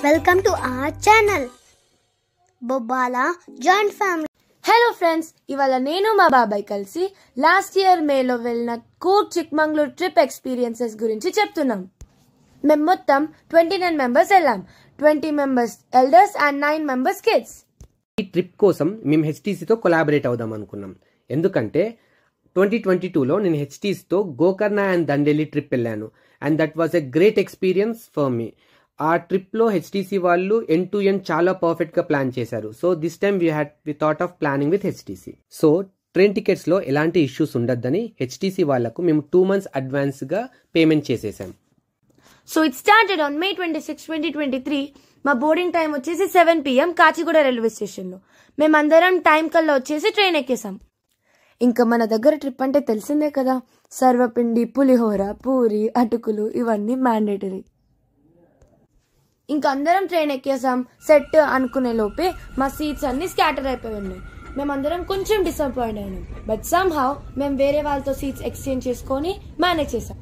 Welcome to our channel, Bobbala Joint Family. Hello friends, ఇవాళ నేను మా బాబాయ్ కలిసి లాస్ట్ ఇయర్ మేలో వెళ్ళిన కూర్గ్ చిక్మంగళూరు ట్రిప్ ఎక్స్పీరియన్సెస్ గురించి చెప్తున్నాం. మేము మొత్తం 29 మెంబర్స్ వెళ్ళాం. 20 members elders and 9 members kids. ఈ ట్రిప్ కోసం మేము హెచ్టీసీతో కొలాబరేట్ అవుదాం అనుకున్నాం. ఎందుకంటే 2022లో నేను హెచ్టీసీతో గోకర్ణ అండ్ దండేలి ట్రిప్ వెళ్ళాను. And that was a great experience for me. ఆ ట్రిప్లో హెచ్టీసీ వాళ్ళు ఎండ్ టు ఎండ్ చాలా పర్ఫెక్ట్గా ప్లాన్ చేశారు. So this time we thought of planning with HTC. So train టికెట్స్లో ఎలాంటి ఇష్యూస్ ఉండొద్దని హెచ్టీసీ వాళ్ళకు మేము 2 months అడ్వాన్స్గా పేమెంట్ చేసేసాం. So it started on May 26, 2023. మా బోర్డింగ్ టైం వచ్చేసి 7 PM కాచిగూడ రైల్వే స్టేషన్లో. మేమందరం టైం కల్లా వచ్చేసి ట్రైన్ ఎక్కేసాం. ఇంకా మన దగ్గర ట్రిప్ అంటే తెలిసిందే కదా, సర్వపిండి, పులిహోర, పూరి, అటుకులు ఇవన్నీ మ్యాండేటరీ. ఇంకా అందరం ట్రైన్ ఎక్కేసాం. సెట్ అనుకునే లోపే మా సీట్స్ అన్ని స్కాటర్ అయిపోయి ఉన్నాయి. మేమందరం కొంచెం డిసప్పాయింట్ అయినాం. బట్ సమ్ హౌ మేము వేరే వాళ్ళతో సీట్స్ ఎక్స్చేంజ్ చేసుకొని మేనేజ్ చేసాం.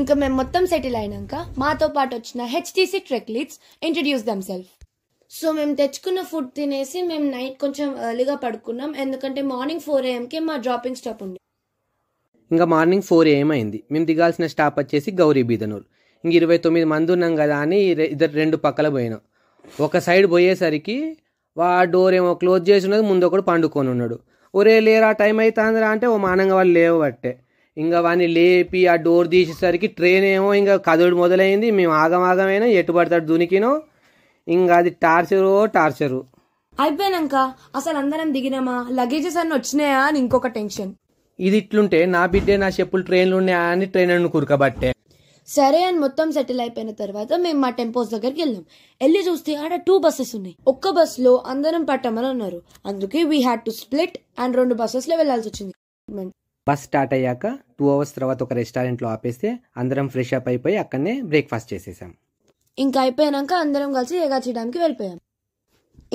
ఇంకా మేము మొత్తం సెటిల్ అయినాక మాతో పాటు వచ్చిన HTC trek leads introduce themself. So మేము తెచ్చుకున్న ఫుడ్ తినేసి మేము నైట్ కొంచెం ఎర్లీగా పడుకున్నాం. ఎందుకంటే మార్నింగ్ 4 AM మా డ్రాపింగ్ స్టాప్ ఉంది. ఇంకా మార్నింగ్ 4 AM అయింది. మేము దిగాల్సిన స్టాప్ వచ్చేసి గౌరీబీదనూర్. ఇంక 29 మంది ఉన్నాం కదా అని ఇద్దరు 2 పక్కల పోయినాం. ఒక సైడ్ పోయేసరికి డోర్ ఏమో క్లోజ్ చేసి ఉన్నది, ముందు ఒకడు పండుకొని ఉన్నాడు. ఒరే లేరా టైం అవుతుందిరా అంటే ఓ మానంగా వాళ్ళు లేవబట్టే ఇంకా వాడిని లేపి ఆ డోర్ తీసేసరికి ట్రైన్ ఏమో ఇంకా కదుడు మొదలైంది. మేము ఆగమాగమైనా ఎటు పడతాడు దునికినో. ఇంకా అది టార్చరు అయిపోయినాక అసలు అందరం దిగినామా, లగేజెస్ అన్ని వచ్చినాయా అని ఇంకొక టెన్షన్. ఇది ఇట్లుంటే నా బిడ్డే నా చెప్పులు ట్రైన్లు ఉన్నాయా అని ట్రైన్ కురకబట్టే. సరే అని మొత్తం సెటిల్ అయిపోయిన తర్వాత మేము మా టెంపోస్ దగ్గరికి వెళ్ళాం. వెళ్ళి చూస్తే ఆడ 2 buses ఉన్నాయి. ఒక్క బస్ లో అందరం పట్టమని అన్నారు. అందుకే we had to split and 2 buses లో వెళ్లాల్సి వచ్చింది. బస్ స్టార్ట్ అయ్యాక 2 hours తర్వాత ఒక రెస్టారెంట్లో ఆపేస్తే అందరం ఫ్రెష్ అప్ అయిపోయి అక్కడనే బ్రేక్ఫాస్ట్ చేసేసాం. ఇంకా అయిపోయాక అందరం కలిసి యగాచి డ్యామ్ కి వెళ్ళిపోయాం.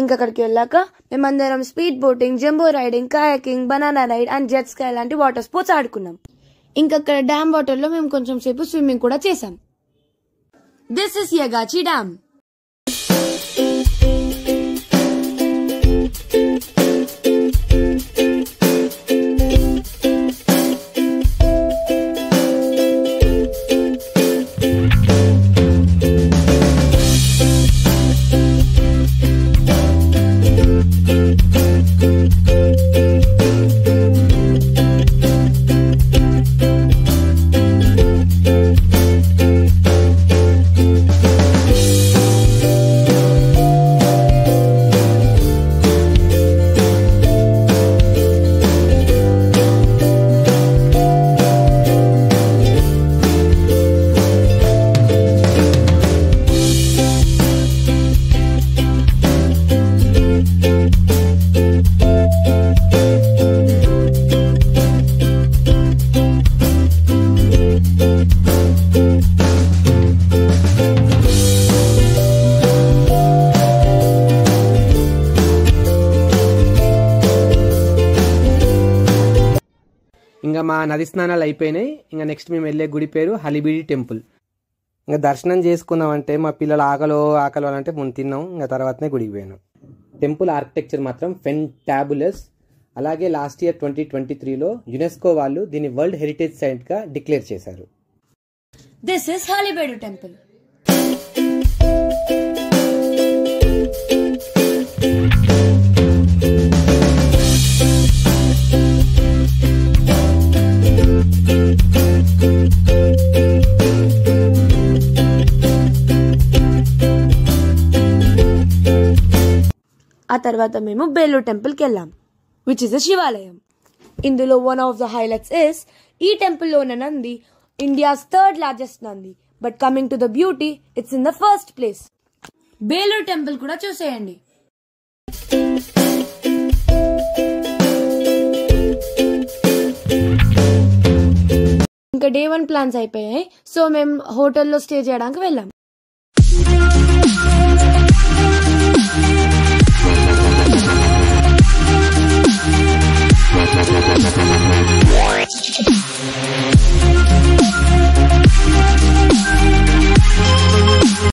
ఇంకా అక్కడికి వెళ్ళాక మేమందరం speed boating, jumbo riding, kayaking, banana ride and jet ski లాంటి వాటర్ స్పోర్ట్స్ ఆడుకున్నాం. ఇంకా అక్కడ డ్యామ్ వాటర్ లో మేము కొంచెం సేపు స్విమ్మింగ్ కూడా చేసాం. This is Yagachi dam. ఇంకా మా నది స్నానాలు అయిపోయినాయి. ఇంకా నెక్స్ట్ మేము వెళ్ళే గుడి పేరు హలిబిడి టెంపుల్. ఇంకా దర్శనం చేసుకుందామంటే మా పిల్లలు ఆకలో అంటే ముందు తిన్నాం. ఇంకా తర్వాతనే గుడికి పోయినాం. టెంపుల్ ఆర్కిటెక్చర్ మాత్రం ఫెంటాబులస్. అలాగే లాస్ట్ ఇయర్ 2023లో యునెస్కో వాళ్ళు దీన్ని వరల్డ్ హెరిటేజ్ సైట్గా డిక్లేర్ చేశారు. This is Halebidu temple. ఆ తర్వాత మేము బేలూరు టెంపుల్కి వెళ్ళాం, విచ్ ఇస్ అ శివాలయం. ఇందులో one of the highlights is ఈ టెంపుల్లో ఉన్న Nandi India's 3rd largest Nandi. But coming to the beauty, it's in the first place. Belur temple కూడా చూసేయండి. ఇంకా Day 1 ప్లాన్స్ అయిపోయాయి. సో మేము హోటల్లో స్టే చేయడానికి వెళ్ళాం.